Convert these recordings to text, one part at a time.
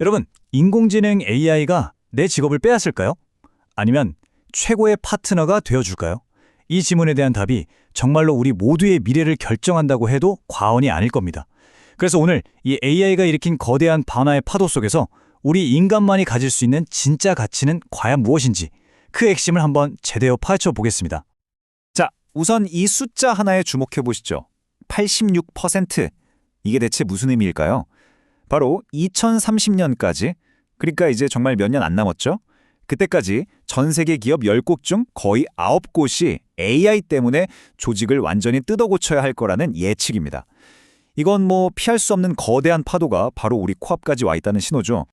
여러분, 인공지능 AI가 내 직업을 빼앗을까요? 아니면 최고의 파트너가 되어줄까요? 이 질문에 대한 답이 정말로 우리 모두의 미래를 결정한다고 해도 과언이 아닐 겁니다. 그래서 오늘 이 AI가 일으킨 거대한 변화의 파도 속에서 우리 인간만이 가질 수 있는 진짜 가치는 과연 무엇인지 그 핵심을 한번 제대로 파헤쳐 보겠습니다. 자, 우선 이 숫자 하나에 주목해 보시죠. 86%. 이게 대체 무슨 의미일까요? 바로 2030년까지, 그러니까 이제 정말 몇 년 안 남았죠? 그때까지 전 세계 기업 10곳 중 거의 9곳이 AI 때문에 조직을 완전히 뜯어 고쳐야 할 거라는 예측입니다. 이건 뭐 피할 수 없는 거대한 파도가 바로 우리 코앞까지 와 있다는 신호죠.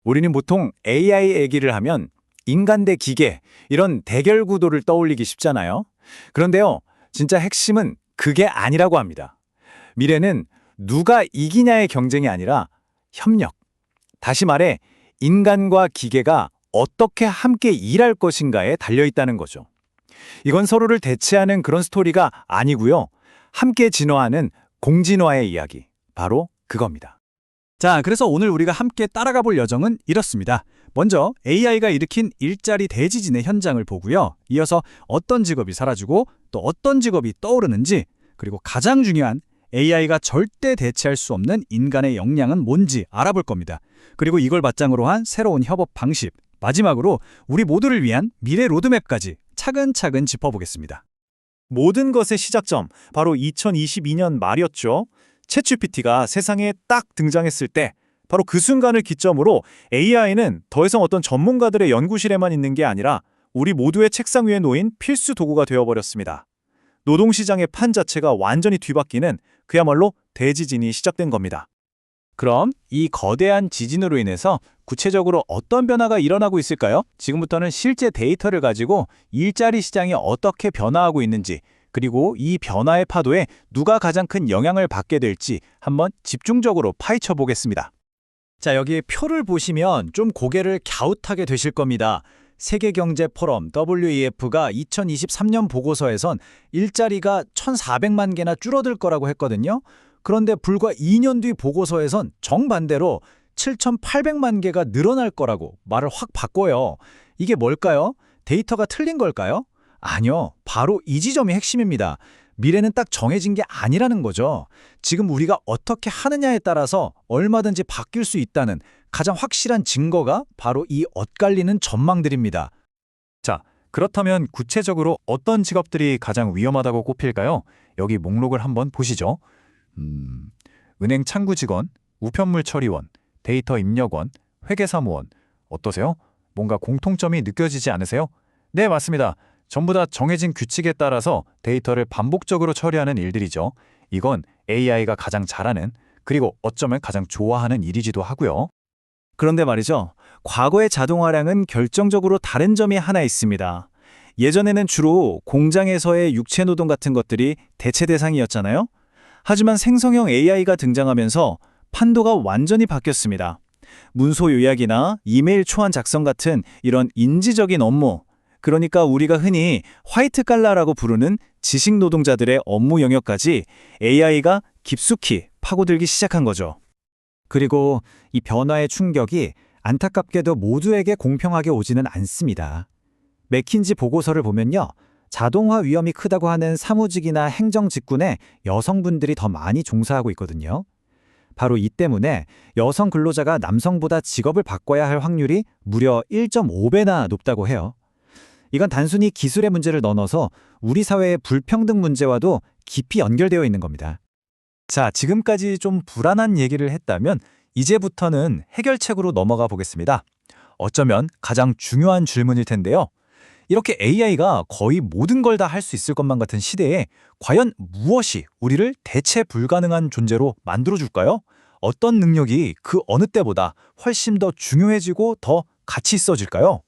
우리는 보통 AI 얘기를 하면 인간 대 기계, 이런 대결 구도를 떠올리기 쉽잖아요. 그런데요, 진짜 핵심은 그게 아니라고 합니다. 미래는 누가 이기냐의 경쟁이 아니라 협력. 다시 말해, 인간과 기계가 어떻게 함께 일할 것인가에 달려있다는 거죠. 이건 서로를 대체하는 그런 스토리가 아니고요. 함께 진화하는 공진화의 이야기, 바로 그겁니다. 자, 그래서 오늘 우리가 함께 따라가 볼 여정은 이렇습니다. 먼저 AI가 일으킨 일자리 대지진의 현장을 보고요. 이어서 어떤 직업이 사라지고 또 어떤 직업이 떠오르는지, 그리고 가장 중요한 AI가 절대 대체할 수 없는 인간의 역량은 뭔지 알아볼 겁니다. 그리고 이걸 바탕으로 한 새로운 협업 방식, 마지막으로 우리 모두를 위한 미래 로드맵까지 차근차근 짚어보겠습니다. 모든 것의 시작점, 바로 2022년 말이었죠. 챗GPT가 세상에 딱 등장했을 때, 바로 그 순간을 기점으로 AI는 더 이상 어떤 전문가들의 연구실에만 있는 게 아니라 우리 모두의 책상 위에 놓인 필수 도구가 되어버렸습니다. 노동시장의 판 자체가 완전히 뒤바뀌는 그야말로 대지진이 시작된 겁니다. 그럼 이 거대한 지진으로 인해서 구체적으로 어떤 변화가 일어나고 있을까요? 지금부터는 실제 데이터를 가지고 일자리 시장이 어떻게 변화하고 있는지, 그리고 이 변화의 파도에 누가 가장 큰 영향을 받게 될지 한번 집중적으로 파헤쳐 보겠습니다. 자, 여기 표를 보시면 좀 고개를 갸웃하게 되실 겁니다. 세계경제포럼 WEF가 2023년 보고서에선 일자리가 1,400만 개나 줄어들 거라고 했거든요. 그런데 불과 2년 뒤 보고서에선 정반대로 7,800만 개가 늘어날 거라고 말을 확 바꿔요. 이게 뭘까요? 데이터가 틀린 걸까요? 아니요. 바로 이 지점이 핵심입니다. 미래는 딱 정해진 게 아니라는 거죠. 지금 우리가 어떻게 하느냐에 따라서 얼마든지 바뀔 수 있다는 가장 확실한 증거가 바로 이 엇갈리는 전망들입니다. 자, 그렇다면 구체적으로 어떤 직업들이 가장 위험하다고 꼽힐까요? 여기 목록을 한번 보시죠. 은행 창구 직원, 우편물 처리원, 데이터 입력원, 회계사무원. 어떠세요? 뭔가 공통점이 느껴지지 않으세요? 네, 맞습니다. 전부 다 정해진 규칙에 따라서 데이터를 반복적으로 처리하는 일들이죠. 이건 AI가 가장 잘하는, 그리고 어쩌면 가장 좋아하는 일이기도 하고요. 그런데 말이죠. 과거의 자동화랑은 결정적으로 다른 점이 하나 있습니다. 예전에는 주로 공장에서의 육체 노동 같은 것들이 대체 대상이었잖아요. 하지만 생성형 AI가 등장하면서 판도가 완전히 바뀌었습니다. 문서 요약이나 이메일 초안 작성 같은 이런 인지적인 업무, 그러니까 우리가 흔히 화이트 칼라라고 부르는 지식 노동자들의 업무 영역까지 AI가 깊숙이 파고들기 시작한 거죠. 그리고 이 변화의 충격이 안타깝게도 모두에게 공평하게 오지는 않습니다. 맥킨지 보고서를 보면요. 자동화 위험이 크다고 하는 사무직이나 행정 직군에 여성분들이 더 많이 종사하고 있거든요. 바로 이 때문에 여성 근로자가 남성보다 직업을 바꿔야 할 확률이 무려 1.5배나 높다고 해요. 이건 단순히 기술의 문제를 넘어서 우리 사회의 불평등 문제와도 깊이 연결되어 있는 겁니다. 자, 지금까지 좀 불안한 얘기를 했다면 이제부터는 해결책으로 넘어가 보겠습니다. 어쩌면 가장 중요한 질문일 텐데요. 이렇게 AI가 거의 모든 걸 다 할 수 있을 것만 같은 시대에 과연 무엇이 우리를 대체 불가능한 존재로 만들어줄까요? 어떤 능력이 그 어느 때보다 훨씬 더 중요해지고 더 가치 있어질까요?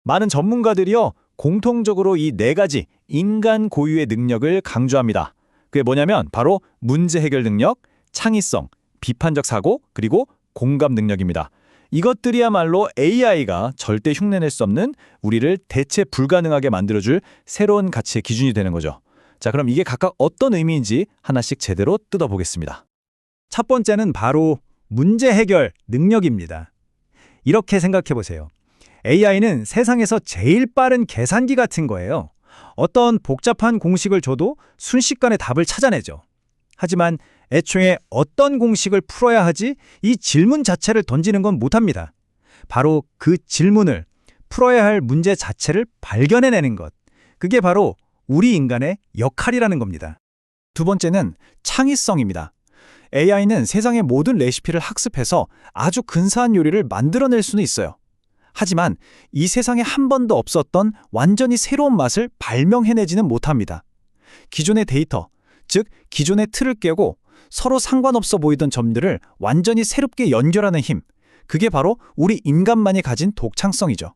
많은 전문가들이요, 공통적으로 이 네 가지 인간 고유의 능력을 강조합니다. 그게 뭐냐면 바로 문제 해결 능력, 창의성, 비판적 사고, 그리고 공감 능력입니다. 이것들이야말로 AI가 절대 흉내낼 수 없는 우리를 대체 불가능하게 만들어줄 새로운 가치의 기준이 되는 거죠. 자, 그럼 이게 각각 어떤 의미인지 하나씩 제대로 뜯어보겠습니다. 첫 번째는 바로 문제 해결 능력입니다. 이렇게 생각해 보세요. AI는 세상에서 제일 빠른 계산기 같은 거예요. 어떤 복잡한 공식을 줘도 순식간에 답을 찾아내죠. 하지만 애초에 어떤 공식을 풀어야 하지 이 질문 자체를 던지는 건 못합니다. 바로 그 질문을 풀어야 할 문제 자체를 발견해내는 것. 그게 바로 우리 인간의 역할이라는 겁니다. 두 번째는 창의성입니다. AI는 세상의 모든 레시피를 학습해서 아주 근사한 요리를 만들어낼 수는 있어요. 하지만 이 세상에 한 번도 없었던 완전히 새로운 맛을 발명해내지는 못합니다. 기존의 데이터, 즉 기존의 틀을 깨고 서로 상관없어 보이던 점들을 완전히 새롭게 연결하는 힘, 그게 바로 우리 인간만이 가진 독창성이죠.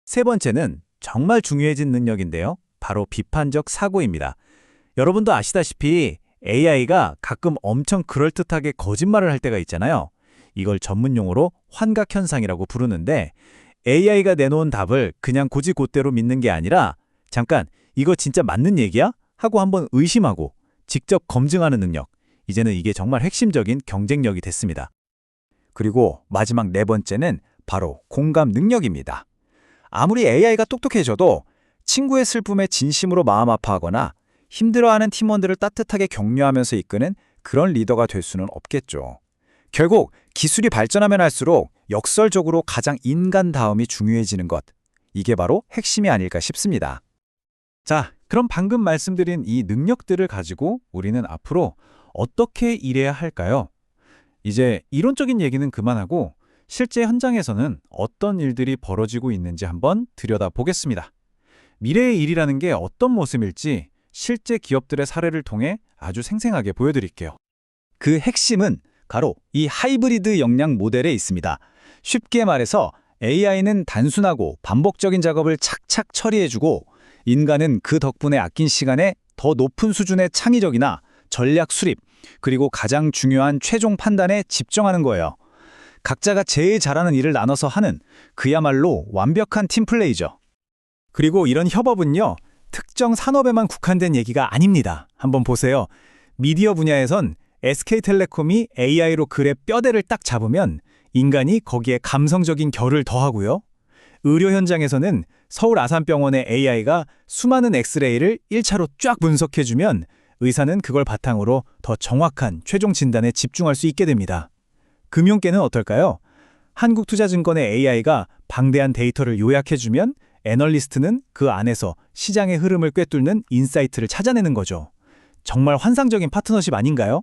세 번째는 정말 중요해진 능력인데요. 바로 비판적 사고입니다. 여러분도 아시다시피 AI가 가끔 엄청 그럴듯하게 거짓말을 할 때가 있잖아요. 이걸 전문용어로 환각현상이라고 부르는데 AI가 내놓은 답을 그냥 곧이곧대로 믿는 게 아니라 잠깐 이거 진짜 맞는 얘기야? 하고 한번 의심하고 직접 검증하는 능력. 이제는 이게 정말 핵심적인 경쟁력이 됐습니다. 그리고 마지막 네 번째는 바로 공감 능력입니다. 아무리 AI가 똑똑해져도 친구의 슬픔에 진심으로 마음 아파하거나 힘들어하는 팀원들을 따뜻하게 격려하면서 이끄는 그런 리더가 될 수는 없겠죠. 결국 기술이 발전하면 할수록 역설적으로 가장 인간다움이 중요해지는 것. 이게 바로 핵심이 아닐까 싶습니다. 자, 그럼 방금 말씀드린 이 능력들을 가지고 우리는 앞으로 어떻게 일해야 할까요? 이제 이론적인 얘기는 그만하고 실제 현장에서는 어떤 일들이 벌어지고 있는지 한번 들여다보겠습니다. 미래의 일이라는 게 어떤 모습일지 실제 기업들의 사례를 통해 아주 생생하게 보여드릴게요. 그 핵심은 바로 이 하이브리드 역량 모델에 있습니다. 쉽게 말해서 AI는 단순하고 반복적인 작업을 착착 처리해주고 인간은 그 덕분에 아낀 시간에 더 높은 수준의 창의력이나 전략 수립, 그리고 가장 중요한 최종 판단에 집중하는 거예요. 각자가 제일 잘하는 일을 나눠서 하는 그야말로 완벽한 팀플레이죠. 그리고 이런 협업은요, 특정 산업에만 국한된 얘기가 아닙니다. 한번 보세요. 미디어 분야에선 SK텔레콤이 AI로 글의 뼈대를 딱 잡으면 인간이 거기에 감성적인 결을 더하고요. 의료 현장에서는 서울 아산병원의 AI가 수많은 엑스레이를 1차로 쫙 분석해주면 의사는 그걸 바탕으로 더 정확한 최종 진단에 집중할 수 있게 됩니다. 금융계는 어떨까요? 한국투자증권의 AI가 방대한 데이터를 요약해주면 애널리스트는 그 안에서 시장의 흐름을 꿰뚫는 인사이트를 찾아내는 거죠. 정말 환상적인 파트너십 아닌가요?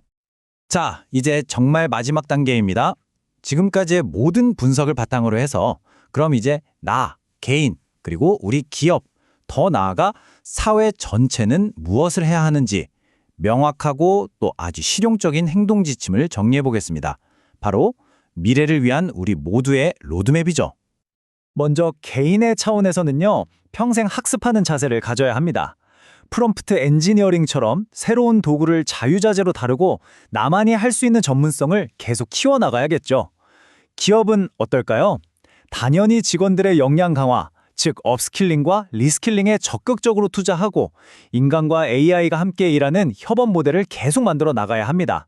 자, 이제 정말 마지막 단계입니다. 지금까지의 모든 분석을 바탕으로 해서 그럼 이제 나, 개인, 그리고 우리 기업, 더 나아가 사회 전체는 무엇을 해야 하는지 명확하고 또 아주 실용적인 행동 지침을 정리해 보겠습니다. 바로 미래를 위한 우리 모두의 로드맵이죠. 먼저 개인의 차원에서는요, 평생 학습하는 자세를 가져야 합니다. 프롬프트 엔지니어링처럼 새로운 도구를 자유자재로 다루고 나만이 할 수 있는 전문성을 계속 키워나가야겠죠. 기업은 어떨까요? 당연히 직원들의 역량 강화, 즉 업스킬링과 리스킬링에 적극적으로 투자하고 인간과 AI가 함께 일하는 협업 모델을 계속 만들어 나가야 합니다.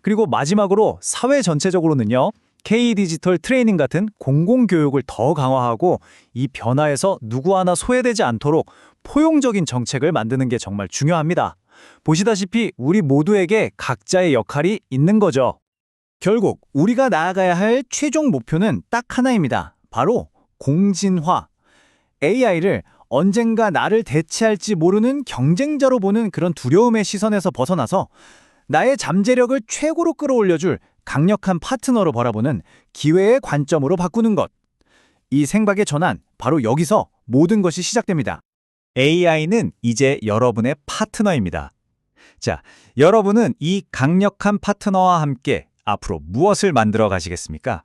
그리고 마지막으로 사회 전체적으로는요, K-디지털 트레이닝 같은 공공교육을 더 강화하고 이 변화에서 누구 하나 소외되지 않도록 포용적인 정책을 만드는 게 정말 중요합니다. 보시다시피 우리 모두에게 각자의 역할이 있는 거죠. 결국 우리가 나아가야 할 최종 목표는 딱 하나입니다. 바로 공진화. AI를 언젠가 나를 대체할지 모르는 경쟁자로 보는 그런 두려움의 시선에서 벗어나서 나의 잠재력을 최고로 끌어올려줄 강력한 파트너로 바라보는 기회의 관점으로 바꾸는 것. 이 생각의 전환, 바로 여기서 모든 것이 시작됩니다. AI는 이제 여러분의 파트너입니다. 자, 여러분은 이 강력한 파트너와 함께 앞으로 무엇을 만들어 가시겠습니까?